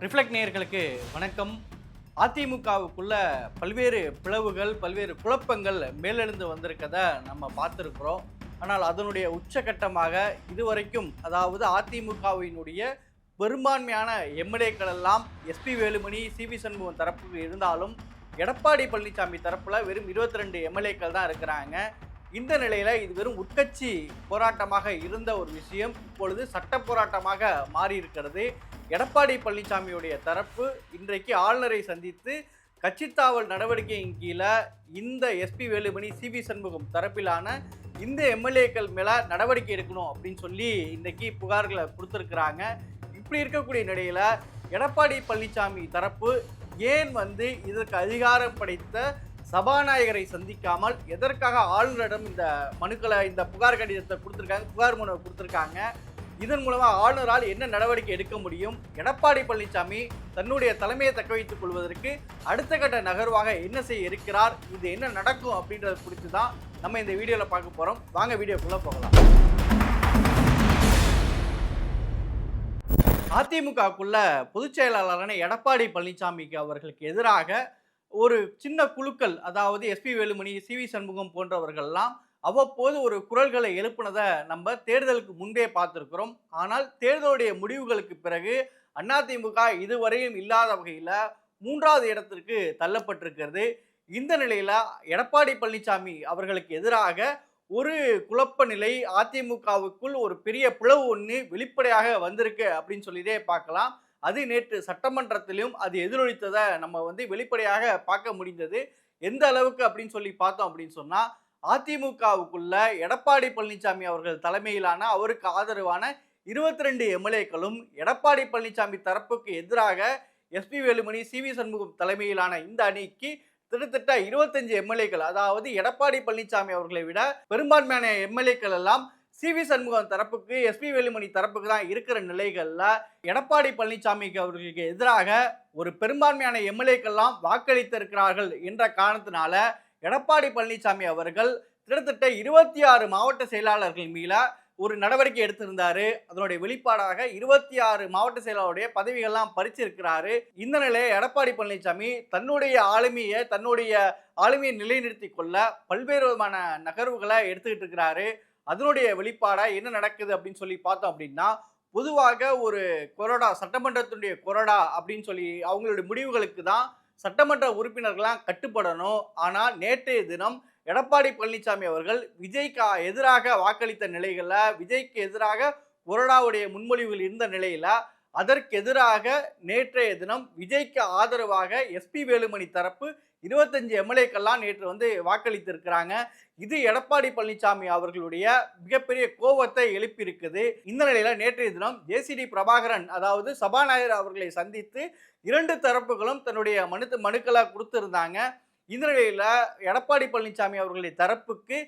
Reflect நேயர்களுக்கு வணக்கம். அதிமுகவுக்குள்ள பல்வேறு பிளவுகள், பல்வேறு குழப்பங்கள் மேலெழுந்து வந்திருக்கத நம்ம பார்த்துருக்குறோம். ஆனால் அதனுடைய உச்சகட்டமாக இதுவரைக்கும் அதாவது அதிமுகவினுடைய பெரும்பான்மையான எம்எல்ஏக்கள் எல்லாம் எஸ்பி வேலுமணி, சிவி சண்முகம் தரப்புக்கு இருந்தாலும், எடப்பாடி பழனிசாமி தரப்புல வெறும் 22 எம்எல்ஏக்கள் தான் இருக்கிறாங்க. இந்த நிலையில இது வெறும் உட்கட்சி போராட்டமாக இருந்த ஒரு விஷயம் இப்பொழுது சட்ட போராட்டமாக மாறி இருக்கிறது. எடப்பாடி பழனிசாமியுடைய தரப்பு இன்றைக்கு ஆளுநரை சந்தித்து கட்சித்தாவல் நடவடிக்கையின் கீழே இந்த எஸ்பி வேலுமணி, சிவி சண்முகம் தரப்பிலான இந்த எம்எல்ஏக்கள் மேல நடவடிக்கை எடுக்கணும் அப்படின்னு சொல்லி இன்றைக்கு புகார்களை கொடுத்துருக்குறாங்க. இப்படி இருக்கக்கூடிய நிலையில எடப்பாடி பழனிசாமி தரப்பு ஏன் இதற்கு அதிகாரம் படைத்த சபாநாயகரை சந்திக்காமல் எதற்காக ஆளுநரிடம் இந்த மனுக்களை, இந்த புகார் கடிதத்தை கொடுத்துருக்காங்க, புகார் மனுவை கொடுத்துருக்காங்க? இதன் மூலமாக ஆளுநரால் என்ன நடவடிக்கை எடுக்க முடியும்? எடப்பாடி பழனிசாமி தன்னுடைய தலைமையை தக்க வைத்துக் கொள்வதற்கு அடுத்த கட்ட நகர்வாக என்ன செய்ய இருக்கிறார்? இது என்ன நடக்கும் அப்படின்றத குறித்து தான் நம்ம இந்த வீடியோவில் பார்க்க போகிறோம். வாங்க வீடியோக்குள்ளே போகலாம். அதிமுகக்குள்ள பொதுச் செயலாளரான எடப்பாடி பழனிசாமிக்கு அவர்களுக்கு எதிராக ஒரு சின்ன குழுக்கள், அதாவது எஸ்பி வேலுமணி, சிவி சண்முகம் போன்றவர்கள்லாம் அவ்வப்போது ஒரு குரல்களை எழுப்புனதை நம்ம தேர்தலுக்கு முன்பே பார்த்துருக்கிறோம். ஆனால் தேர்தலுடைய முடிவுகளுக்கு பிறகு அதிமுக இதுவரையும் இல்லாத வகையில் 3வது இடத்திற்கு தள்ளப்பட்டிருக்கிறது. இந்த நிலையில் எடப்பாடி பழனிசாமி அவர்களுக்கு எதிராக ஒரு குழப்ப நிலை, அதிமுகவுக்குள் ஒரு பெரிய பிளவு ஒன்று வெளிப்படையாக வந்திருக்கு அப்படின்னு சொல்லிட்டே பார்க்கலாம். அது நேற்று சட்டமன்றத்திலும் அது எதிரொலித்ததை நம்ம வெளிப்படையாக பார்க்க முடிந்தது. எந்த அளவுக்கு அப்படின்னு சொல்லி பார்த்தோம் அப்படின்னு சொன்னா, அதிமுகவுக்குள்ள எடப்பாடி பழனிசாமி அவர்கள் தலைமையிலான அவருக்கு ஆதரவான 22 எம்எல்ஏக்களும் எடப்பாடி பழனிசாமி தரப்புக்கு எதிராக எஸ்பி வேலுமணி, சிவி சண்முகம் தலைமையிலான இந்த அணிக்கு கிட்டத்தட்ட 25 எம்எல்ஏக்கள், அதாவது எடப்பாடி பழனிசாமி அவர்களை விட பெரும்பான்மையான எம்எல்ஏக்கள் எல்லாம் சிவி சண்முகம் தரப்புக்கு, எஸ்பி வேலுமணி தரப்புக்கு தான் இருக்கிற நிலைகள்ல எடப்பாடி பழனிசாமிக்கு அவர்களுக்கு எதிராக ஒரு பெரும்பான்மையான எம்எல்ஏக்கள்லாம் வாக்களித்திருக்கிறார்கள் என்ற காரணத்தினால எடப்பாடி பழனிசாமி அவர்கள் கிட்டத்தட்ட 26 மாவட்ட செயலாளர்கள் மீது ஒரு நடவடிக்கை எடுத்திருந்தாரு. அதனுடைய வெளிப்பாடாக 26 மாவட்ட செயலாளருடைய பதவிகள்லாம் பறிச்சிருக்கிறாரு. இந்த நிலையை எடப்பாடி பழனிசாமி தன்னுடைய ஆளுமையை நிலைநிறுத்திக் கொள்ள பல்வேறு விதமான நகர்வுகளை எடுத்துக்கிட்டு இருக்கிறாரு. அதனுடைய வெளிப்பாடா என்ன நடக்குது அப்படின்னு சொல்லி பார்த்தோம் அப்படின்னா, பொதுவாக ஒரு கொறடா, சட்டமன்றத்தினுடைய கொறடா அப்படின்னு சொல்லி அவங்களுடைய முடிவுகளுக்கு தான் சட்டமன்ற உறுப்பினர்கள்லாம் கட்டுப்படணும். ஆனால் நேற்றைய தினம் எடப்பாடி பழனிசாமி அவர்கள் விஜய்க்கு எதிராக வாக்களித்த நிலைகள்ல, விஜய்க்கு எதிராக கொறடாவுடைய முன்மொழிவுகள் இருந்த நிலையில, அதற்கு எதிராக நேற்றைய தினம் விஜய்க்கு ஆதரவாக எஸ்பி வேலுமணி தரப்பு 25 எம்எல்ஏக்கள்லாம் நேற்று வாக்களித்திருக்கிறாங்க. இது எடப்பாடி பழனிசாமி அவர்களுடைய மிகப்பெரிய கோபத்தை எழுப்பியிருக்குது. இந்த நிலையில நேற்றைய தினம் ஜேசிடி பிரபாகரன், அதாவது சபாநாயகர் அவர்களை சந்தித்து 2 தரப்புகளும் தன்னுடைய மனுக்களை கொடுத்திருந்தாங்க. இந்த நிலையில எடப்பாடி பழனிசாமி அவர்களுடைய தரப்புக்கு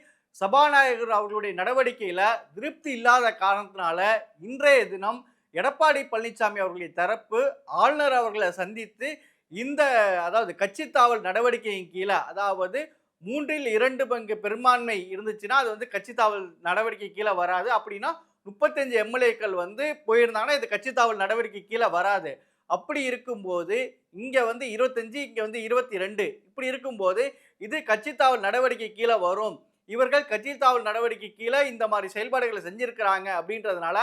சபாநாயகர் அவர்களுடைய நடவடிக்கையில திருப்தி இல்லாத காரணத்தினால இன்றைய தினம் எடப்பாடி பழனிசாமி அவர்களுடைய தரப்பு ஆளுநர் அவர்களை சந்தித்து அதாவது கட்சித்தாவல் நடவடிக்கையின் கீழே, அதாவது 3/2 பங்கு பெரும்பான்மை இருந்துச்சுன்னா அது கட்சித்தாவல் நடவடிக்கை கீழே வராது. அப்படின்னா 35 எம்எல்ஏக்கள் போயிருந்தாங்கன்னா இது கட்சித்தாவல் நடவடிக்கை கீழே வராது. அப்படி இருக்கும்போது இங்க 25, இங்க 22, இப்படி இருக்கும்போது இது கட்சித்தாவல் நடவடிக்கை கீழே வரும். இவர்கள் கட்சித்தாவல் நடவடிக்கை கீழே இந்த மாதிரி செயல்பாடுகளை செஞ்சிருக்கிறாங்க அப்படின்றதுனால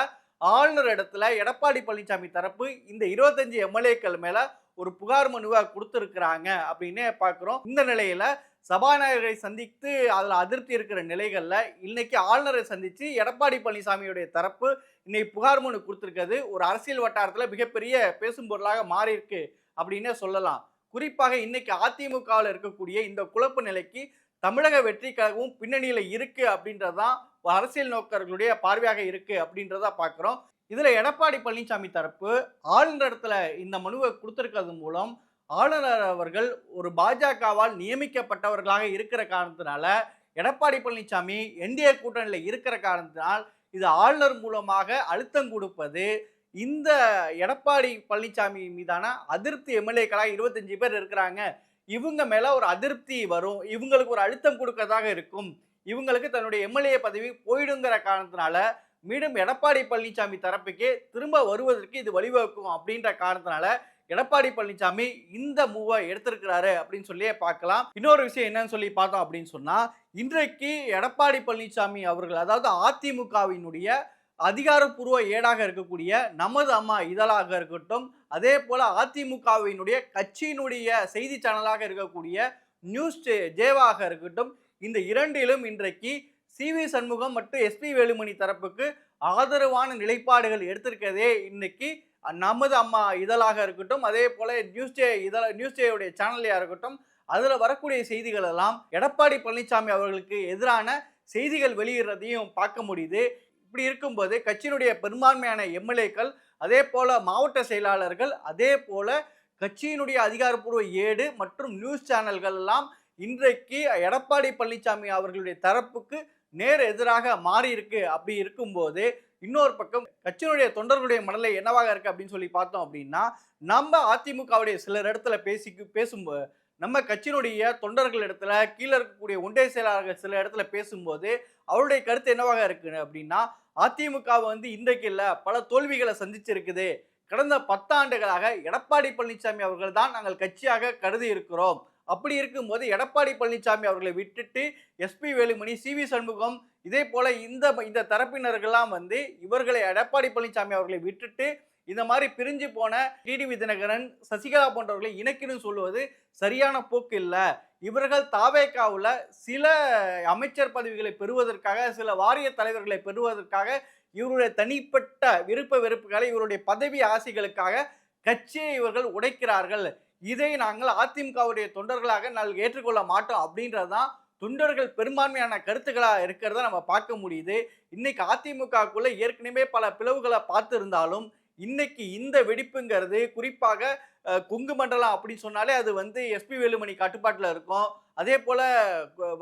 ஆளுநர் இடத்துல எடப்பாடி பழனிசாமி தரப்பு இந்த 25 எம்எல்ஏக்கள் மேல ஒரு புகார் மனுவை கொடுத்திருக்கிறாங்க அப்படின்னு பார்க்கிறோம். இந்த நிலையில சபாநாயகரை சந்தித்து அதுல அதிருப்தி இருக்கிற நிலைகள்ல இன்னைக்கு ஆளுநரை சந்திச்சு எடப்பாடி பழனிசாமியுடைய தரப்பு இன்னைக்கு புகார் மனு கொடுத்திருக்கிறது ஒரு அரசியல் வட்டாரத்துல மிகப்பெரிய பேசும் பொருளாக மாறி இருக்கு அப்படின்னே சொல்லலாம். குறிப்பாக இன்னைக்கு அதிமுகவில் இருக்கக்கூடிய இந்த குழப்ப நிலைக்கு தமிழக வெற்றி கழகமும் பின்னணியில இருக்கு அப்படின்றதான் அரசியல் நோக்கர்களுடைய பார்வையாக இருக்கு அப்படின்றத பார்க்கிறோம். இதுல எடப்பாடி பழனிசாமி தரப்பு ஆளுநரிடத்துல இந்த மனுவை கொடுத்திருக்கிறது மூலம் ஆளுநர் அவர்கள் ஒரு பாஜகவால் நியமிக்கப்பட்டவர்களாக இருக்கிற காரணத்தினால, எடப்பாடி பழனிசாமி என்டிஏ கூட்டணியில இருக்கிற காரணத்தினால் இது ஆளுநர் மூலமாக அழுத்தம் கொடுப்பது இந்த எடப்பாடி பழனிசாமி மீதான அதிருப்தி எம்எல்ஏக்களா 25 பேர் இருக்கிறாங்க, இவங்க மேல ஒரு அதிருப்தி வரும், இவங்களுக்கு ஒரு அழுத்தம் கொடுக்கறதாக இருக்கும், இவங்களுக்கு தன்னுடைய எம்எல்ஏ பதவி போயிடுங்கிற காரணத்தினால மீண்டும் எடப்பாடி பழனிசாமி தரப்புக்கே திரும்ப வருவதற்கு இது வழிவகுக்கும் அப்படின்ற காரணத்தினால எடப்பாடி பழனிசாமி இந்த மூவை எடுத்திருக்கிறாரு அப்படின்னு சொல்லியே பார்க்கலாம். இன்னொரு விஷயம் என்னன்னு சொல்லி பார்த்தோம் அப்படின்னு சொன்னா, இன்றைக்கு எடப்பாடி பழனிசாமி அவர்கள் அதாவது அதிமுகவினுடைய அதிகாரப்பூர்வ ஏடாக இருக்கக்கூடிய நமது அம்மா இதழாக இருக்கட்டும், அதே போல அதிமுகவினுடைய கட்சியினுடைய செய்தி சேனலாக இருக்கக்கூடிய நியூஸ் ஜேவாக இருக்கட்டும், இந்த இரண்டிலும் இன்றைக்கு சி.வி. சண்முகம் மற்றும் எஸ்.பி. வேலுமணி தரப்புக்கு ஆதரவான நிலைப்பாடுகள் எடுத்திருக்கிறதே இன்னைக்கு நமது அம்மா இதழாக இருக்கட்டும், அதே போல நியூஸ் ஜேயுடைய சேனலையா இருக்கட்டும், அதுல வரக்கூடிய செய்திகள் எல்லாம் எடப்பாடி பழனிசாமி அவர்களுக்கு எதிரான செய்திகள் வெளியிடுறதையும் பார்க்க முடியுது. இப்படி இருக்கும்போது கட்சியினுடைய பெரும்பான்மையான எம்எல்ஏக்கள், அதே போல மாவட்ட செயலாளர்கள், அதே போல கட்சியினுடைய அதிகாரப்பூர்வ ஏடு மற்றும் நியூஸ் சேனல்கள் எல்லாம் இன்றைக்கு எடப்பாடி பழனிசாமி அவர்களுடைய தரப்புக்கு நேர் எதிராக மாறி இருக்கு. அப்படி இருக்கும்போது இன்னொரு பக்கம் கட்சியினுடைய தொண்டர்களுடைய மனநிலை என்னவாக இருக்கு அப்படின்னு சொல்லி பார்த்தோம் அப்படின்னா, நம்ம அதிமுகவுடைய சிலர் இடத்துல பேசும்போது நம்ம கட்சியினுடைய தொண்டர்கள் இடத்துல கீழே இருக்கக்கூடிய ஒன்றிய செயலாளர்கள் சில இடத்துல பேசும்போது அவருடைய கருத்து என்னவாக இருக்கு அப்படின்னா, அதிமுக இன்றைக்கு இல்ல பல தோல்விகளை சந்திச்சிருக்குது. கடந்த 10 ஆண்டுகளாக எடப்பாடி பழனிசாமி அவர்கள் தான் நாங்கள் கட்சியாக கருதி இருக்கிறோம். அப்படி இருக்கும்போது எடப்பாடி பழனிசாமி அவர்களை விட்டுட்டு எஸ்.பி. வேலுமணி, சி.வி. சண்முகம், இதே போல இந்த தரப்பினர்கள்லாம் இவர்களை எடப்பாடி பழனிசாமி அவர்களை விட்டுட்டு இந்த மாதிரி பிரிஞ்சு போன டிடிவி தினகரன், சசிகலா போன்றவர்களை இணைக்கணும்னு சொல்லுவது சரியான போக்கு இல்ல. இவர்கள் தாவேகாவுல சில அமைச்சர் பதவிகளை பெறுவதற்காக, சில வாரிய தலைவர்களை பெறுவதற்காக, இவருடைய தனிப்பட்ட விருப்ப வெறுப்புகளை, இவருடைய பதவி ஆசைகளுக்காக கட்சியை இவர்கள் உடைக்கிறார்கள். இதை நாங்கள் அதிமுகவுடைய தொண்டர்களாக நாங்கள் ஏற்றுக்கொள்ள மாட்டோம் அப்படின்றதுதான் தொண்டர்கள் பெரும்பான்மையான கருத்துக்களா இருக்கிறத நம்ம பார்க்க முடியுது. இன்னைக்கு அதிமுகக்குள்ள ஏற்கனவே பல பிளவுகளை பார்த்திருந்தாலும் இன்னைக்கு இந்த வெடிப்புங்கிறது குறிப்பாக கொங்கு மண்டலம் அப்படின்னு சொன்னாலே அது எஸ்.பி. வேலுமணி கட்டுப்பாட்டில் இருக்கும். அதே போல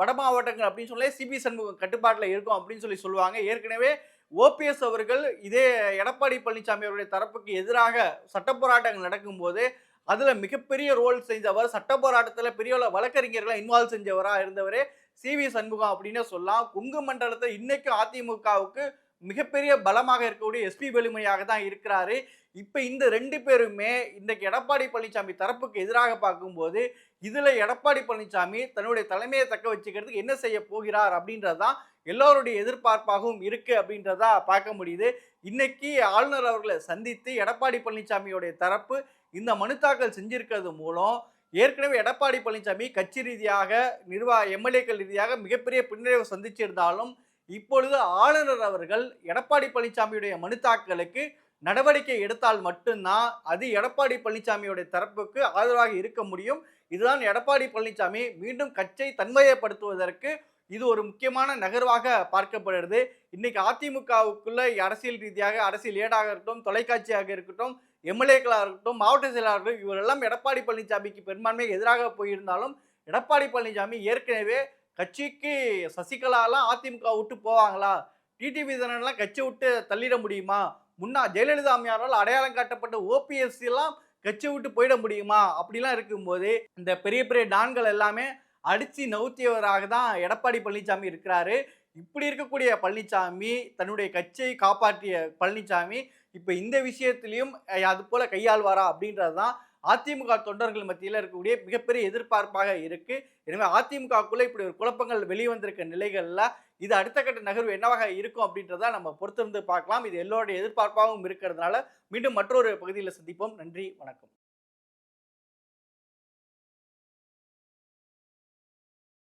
வட மாவட்டங்கள் அப்படின்னு சொன்னாலே சி.வி. சண்முகம் கட்டுப்பாட்டில் இருக்கும் அப்படின்னு சொல்லுவாங்க. ஏற்கனவே ஓபிஎஸ் அவர்கள் இதே எடப்பாடி பழனிசாமி அவருடைய தரப்புக்கு எதிராக சட்ட போராட்டங்கள் நடக்கும்போது அதுல மிகப்பெரிய ரோல் செஞ்சவர், சட்ட போராட்டத்தில் பெரிய வழக்கறிஞர்களை இன்வால்வ் செஞ்சவரா இருந்தவரே சி.வி. சண்முகம் அப்படின்னு சொல்லலாம். கொங்கு மண்டலத்தை இன்னைக்கும் அதிமுகவுக்கு மிகப்பெரிய பலமாக இருக்கக்கூடிய எஸ்.பி. வேலுமணியாக தான் இருக்கிறாரு. இப்ப இந்த 2 பேருமே இன்றைக்கு எடப்பாடி பழனிசாமி தரப்புக்கு எதிராக பார்க்கும்போது இதுல எடப்பாடி பழனிசாமி தன்னுடைய தலைமையை தக்க வச்சுக்கிறதுக்கு என்ன செய்ய போகிறார் அப்படின்றதுதான் எல்லோருடைய எதிர்பார்ப்பாகவும் இருக்கு அப்படின்றதா பார்க்க முடியுது. இன்னைக்கு ஆளுநர் அவர்களை சந்தித்து எடப்பாடி பழனிசாமியோடைய தரப்பு இந்த மனு தாக்கல் செஞ்சிருக்கிறது மூலம் ஏற்கனவே எடப்பாடி பழனிசாமி கட்சி ரீதியாக எம்எல்ஏக்கள் ரீதியாக மிகப்பெரிய பின்னடைவு சந்திச்சிருந்தாலும் இப்பொழுது ஆளுநர் அவர்கள் எடப்பாடி பழனிசாமியுடைய மனு தாக்கலுக்கு நடவடிக்கை எடுத்தால் மட்டும்தான் அது எடப்பாடி பழனிசாமியுடைய தரப்புக்கு ஆதரவாக இருக்க முடியும். இதுதான் எடப்பாடி பழனிசாமி மீண்டும் கட்சியை தன்மையப்படுத்துவதற்கு இது ஒரு முக்கியமான நகர்வாக பார்க்கப்படுகிறது. இன்னைக்கு அதிமுகவுக்குள்ள அரசியல் ரீதியாக அரசியல் ஏடாக இருக்கட்டும், தொலைக்காட்சியாக இருக்கட்டும், எம்எல்ஏக்களாக இருக்கட்டும், மாவட்ட செயலாளர்கள் இவரெல்லாம் எடப்பாடி பழனிசாமிக்கு பெரும்பான்மை எதிராக போயிருந்தாலும் எடப்பாடி பழனிசாமி ஏற்கனவே கட்சிக்கு சசிகலாலாம் அதிமுக விட்டு போவாங்களா, டிடிவி தினகரன்லாம் கட்சி விட்டு தள்ளிட முடியுமா, ஜெயலலிதா அம்மையாரால் அடையாளம் காட்டப்பட்ட ஓபிஎஸ் எல்லாம் கட்சி விட்டு போயிட முடியுமா அப்படிலாம் இருக்கும்போது இந்த பெரிய பெரிய டான்கள் எல்லாமே அடிச்சு நவுத்தியவராக தான் எடப்பாடி பழனிசாமி இருக்கிறாரு. இப்படி இருக்கக்கூடிய பழனிசாமி தன்னுடைய கட்சியை காப்பாற்றிய பழனிசாமி இப்ப இந்த விஷயத்திலையும் அது போல கையாள்வாரா அப்படின்றதுதான் அதிமுக தொண்டர்கள் மத்தியில் இருக்கக்கூடிய மிகப்பெரிய எதிர்பார்ப்பாக இருக்கு. எனவே அதிமுகக்குள்ள இப்படி ஒரு குழப்பங்கள் வெளிவந்திருக்க நிலைகள்ல இது அடுத்த கட்ட நகர்வு என்னவாக இருக்கும் அப்படின்றத நம்ம பொறுத்திருந்து பார்க்கலாம். இது எல்லோருடைய எதிர்பார்ப்பாகவும் இருக்கிறதுனால மீண்டும் மற்றொரு பகுதியில் சந்திப்போம். நன்றி, வணக்கம்.